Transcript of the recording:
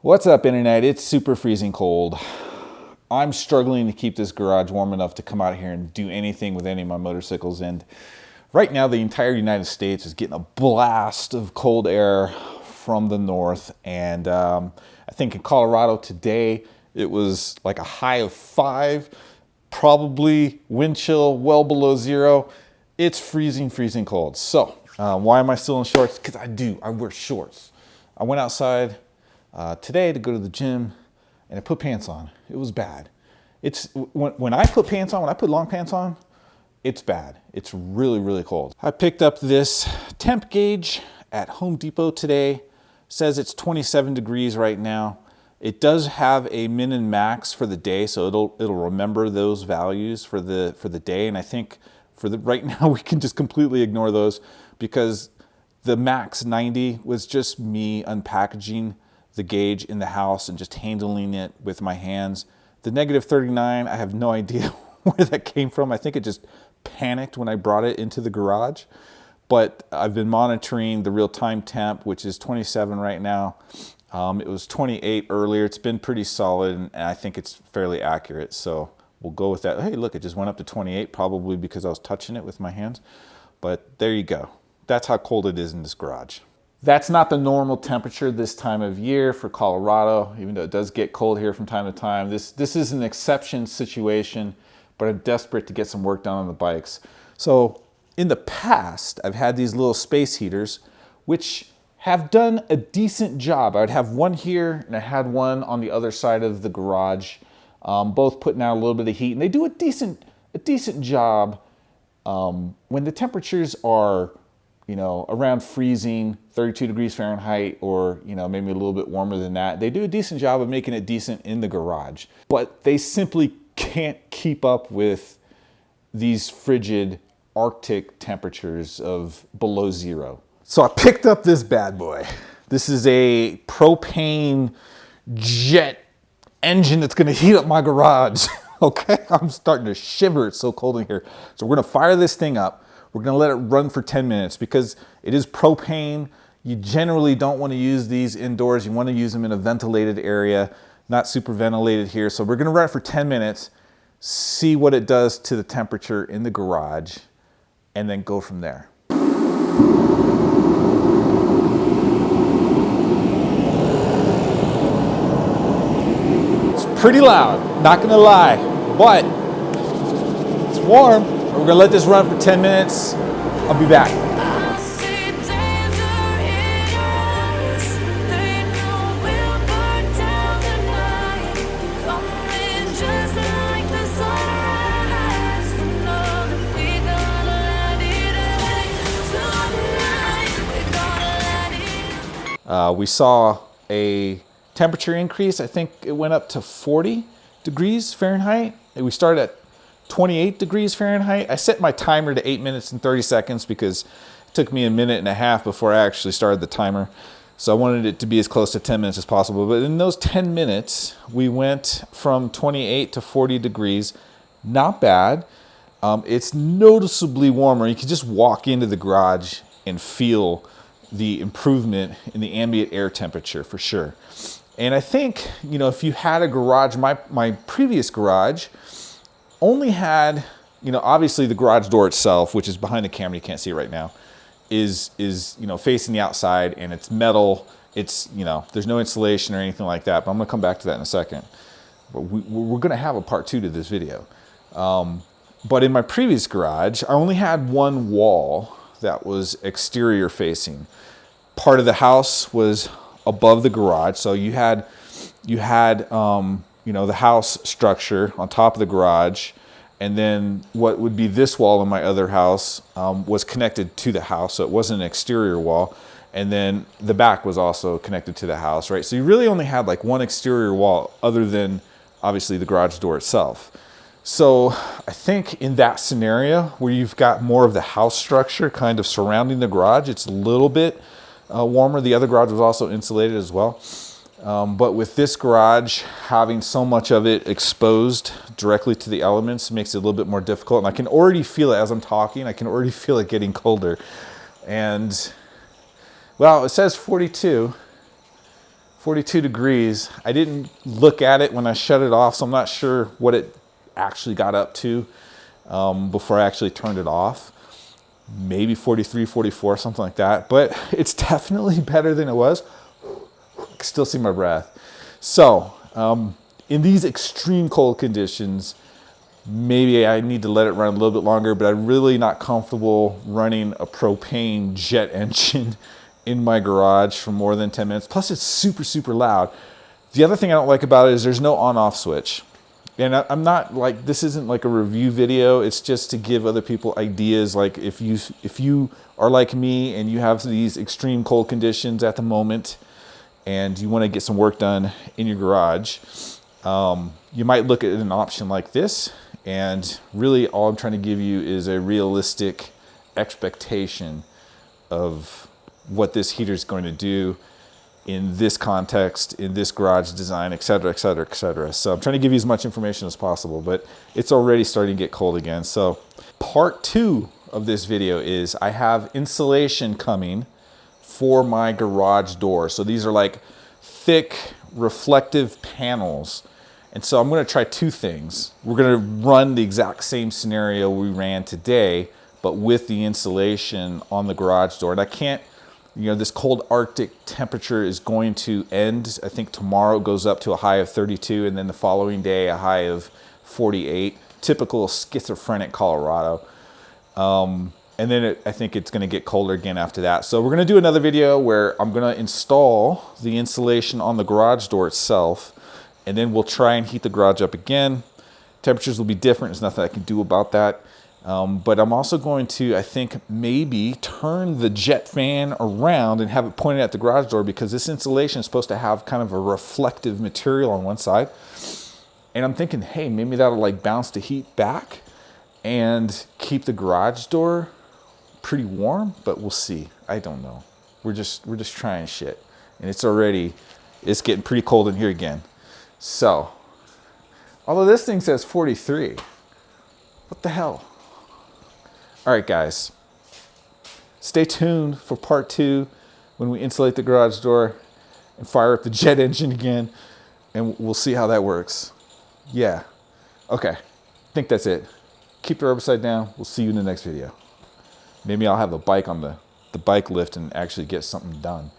What's up, internet? It's super freezing cold. I'm struggling to keep this garage warm enough to come out here and do anything with any of my motorcycles. And right now, the entire United States is getting a blast of cold air from the north. And I think in Colorado today, it was like a high of 5, probably wind chill well below 0. It's freezing, freezing cold. So why am I still in shorts? Because I wear shorts. I went outside today to go to the gym and I put pants on. It was bad. It's when I put pants on, when I put long pants on, it's bad. It's really, really cold. I picked up this Temp Gauge at Home Depot today. It says it's 27 degrees right now. It does have a min and max for the day, so it'll remember those values for the day. And I think right now we can just completely ignore those because the max 90 was just me unpackaging the gauge in the house and just handling it with my hands. The negative 39, I have no idea where that came from. I think it just panicked when I brought it into the garage. But I've been monitoring the real-time temp, which is 27 right now. It was 28 earlier. It's been pretty solid, and I think it's fairly accurate. So we'll go with that. Hey, look, it just went up to 28, probably because I was touching it with my hands. But there you go. That's how cold it is in this garage. That's not the normal temperature this time of year for Colorado, even though it does get cold here from time to time. This is an exception situation, but I'm desperate to get some work done on the bikes. So in the past, I've had these little space heaters, which have done a decent job. I would have one here and I had one on the other side of the garage, both putting out a little bit of heat, and they do a decent job when the temperatures are, you know, around freezing, 32 degrees Fahrenheit, or, you know, maybe a little bit warmer than that. They do a decent job of making it decent in the garage, but they simply can't keep up with these frigid Arctic temperatures of below 0. So I picked up this bad boy. This is a propane jet engine that's gonna heat up my garage. Okay, I'm starting to shiver, it's so cold in here. So we're gonna fire this thing up. We're gonna let it run for 10 minutes because it is propane. You generally don't wanna use these indoors. You wanna use them in a ventilated area, not super ventilated here. So we're gonna run it for 10 minutes, see what it does to the temperature in the garage, and then go from there. It's pretty loud, not gonna lie, but it's warm. We're gonna let this run for 10 minutes. I'll be back. We saw a temperature increase. I think it went up to 40 degrees Fahrenheit. We started at 28 degrees Fahrenheit. I set my timer to 8 minutes and 30 seconds because it took me a minute and a half before I actually started the timer. So I wanted it to be as close to 10 minutes as possible. But in those 10 minutes, we went from 28 to 40 degrees. Not bad. It's noticeably warmer. You can just walk into the garage and feel the improvement in the ambient air temperature for sure. And I think, you know, if you had a garage, my previous garage only had, you know, obviously the garage door itself, which is behind the camera, you can't see it right now, is you know, facing the outside, and it's metal. It's, you know, there's no insulation or anything like that, but I'm gonna come back to that in a second. But we're gonna have a part 2 to this video. But in my previous garage, I only had one wall that was exterior facing. Part of the house was above the garage, so you had you know, the house structure on top of the garage, and then what would be this wall in my other house was connected to the house, so it wasn't an exterior wall, and then the back was also connected to the house, right? So you really only had like one exterior wall other than obviously the garage door itself. So I think in that scenario where you've got more of the house structure kind of surrounding the garage, it's a little bit warmer. The other garage was also insulated as well. But with this garage, having so much of it exposed directly to the elements makes it a little bit more difficult. And I can already feel it as I'm talking. I can already feel it getting colder. And, well, it says 42. 42 degrees. I didn't look at it when I shut it off, so I'm not sure what it actually got up to before I actually turned it off. Maybe 43, 44, something like that. But it's definitely better than it was. I can still see my breath. So in these extreme cold conditions, maybe I need to let it run a little bit longer, but I'm really not comfortable running a propane jet engine in my garage for more than 10 minutes. Plus it's super, super loud. The other thing I don't like about it is there's no on-off switch. And I'm not like, this isn't like a review video. It's just to give other people ideas. Like if you are like me and you have these extreme cold conditions at the moment and you want to get some work done in your garage, you might look at an option like this. And really all I'm trying to give you is a realistic expectation of what this heater is going to do in this context, in this garage design, et cetera, et cetera, et cetera. So I'm trying to give you as much information as possible, but it's already starting to get cold again. So part 2 of this video is I have insulation coming for my garage door. So these are like thick reflective panels. And so I'm gonna try 2 things. We're gonna run the exact same scenario we ran today, but with the insulation on the garage door. And I can't, this cold Arctic temperature is going to end. I think tomorrow it goes up to a high of 32, and then the following day a high of 48. Typical schizophrenic Colorado. And then I think it's going to get colder again after that. So we're going to do another video where I'm going to install the insulation on the garage door itself, and then we'll try and heat the garage up again. Temperatures will be different. There's nothing I can do about that. But I'm also going to, I think, maybe turn the jet fan around and have it pointed at the garage door, because this insulation is supposed to have kind of a reflective material on one side. And I'm thinking, hey, maybe that'll like bounce the heat back and keep the garage door pretty warm, but we'll see. I don't know. We're just trying shit. And it's getting pretty cold in here again. So, although this thing says 43, what the hell? All right, guys, stay tuned for part 2 when we insulate the garage door and fire up the jet engine again, and we'll see how that works. Yeah. Okay. I think that's it. Keep the upside down. We'll see you in the next video. Maybe I'll have a bike on the bike lift and actually get something done.